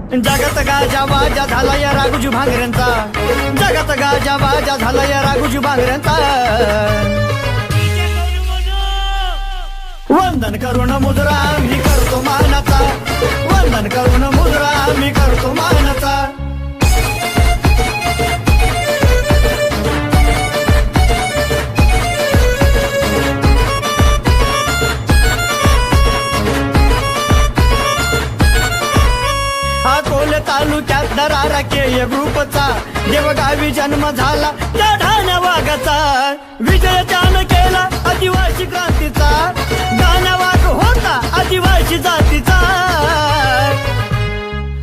जगत गाजा वाजा झाला या राघुजी भांगऱ्यांचा, जगत गाजा वाजा झाला या राघुजी भांगऱ्यांचा। वंदन करून मुद्रा मी करतो मानाचा, वंदन करून मुद्रा मी करतो मानाचा। तालुक्यात दरारा केय ग्रुपचा देवगावी जन्म झाला त्या ढाण्या वाघाचा। विजय त्यानं केला आदिवासी क्रांतीचा, ढाण्या वाघ होता आदिवासी जातीचा।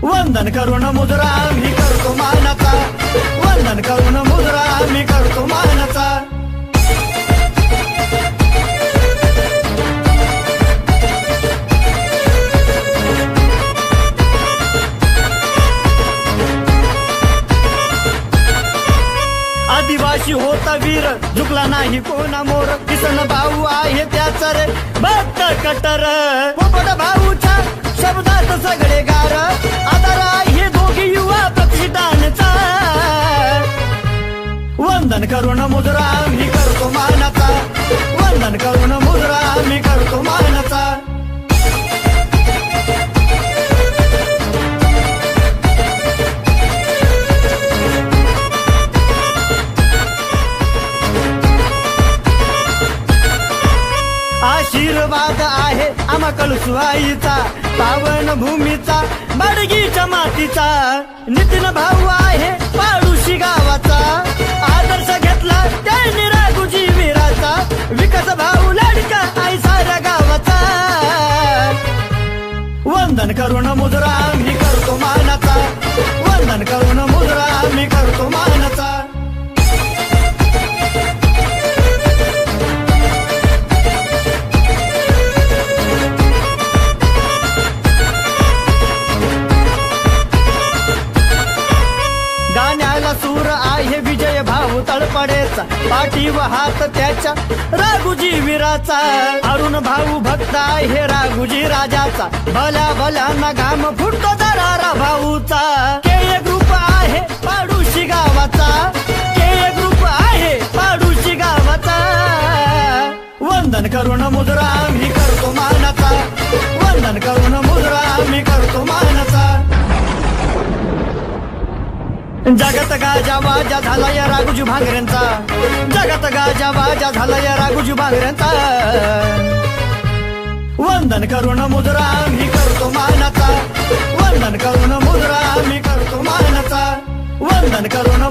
वंदन करून मुद्रा मी करतो मानाचा, वंदन करून मुद्रा मी करतो मानाचा। आदिवासी होता वीर झुकला नाही कोणा मोर, किसन भाऊ आहे त्याचा रे भक्त कटर। पोपट भाऊच्या शब्दात सगळे गार, आधार आहे दोघी युवा प्रतिष्ठानचा। वंदन करून मुद्रा मी करतो मानाचा, वंदन करून मुद्रा मी करतो मानाचा। आशीर्वाद आहे आम्हा कळसुआईचा, पावन भूमीचा बडगीच्या मातीचा। नितीन भाऊ आहे पाडुशी गावाचा, आदर्श घेतला त्यांनी राघुजी वीराचा। विकास भाऊ लाडका आई साऱ्या गावाचा। वंदन करून मुद्रा मी करतो मानाचा, वंदन करून मुद्रा मी करतो मानाचा। गाण्याला सूर आहे विजय भाऊ तळपडेचा, पाठी व हात त्याच्या राघुजी वीराचा। अरुण भाऊ भक्त आहे राघुजी राजाचा, भल्या भल्याना घाम फुटतो दरारा भाऊचा। केय ग्रुप आहे पाडुशी गावाचा, केय ग्रुप आहे पाडुशी गावाचा। वंदन करून मुद्रा मी करतो मानाचा, वंदन करून मुद्रा मी करतो मानाचा। जगत गाजा वाजा झाला या राघुजी भांगऱ्यांचा, जगत गाजा वाजा झाला या राघुजी भांगऱ्यांचा। वंदन करून मुद्रा मी करतो मानाचा, वंदन करून मुद्रा मी करतो मानाचा। वंदन करून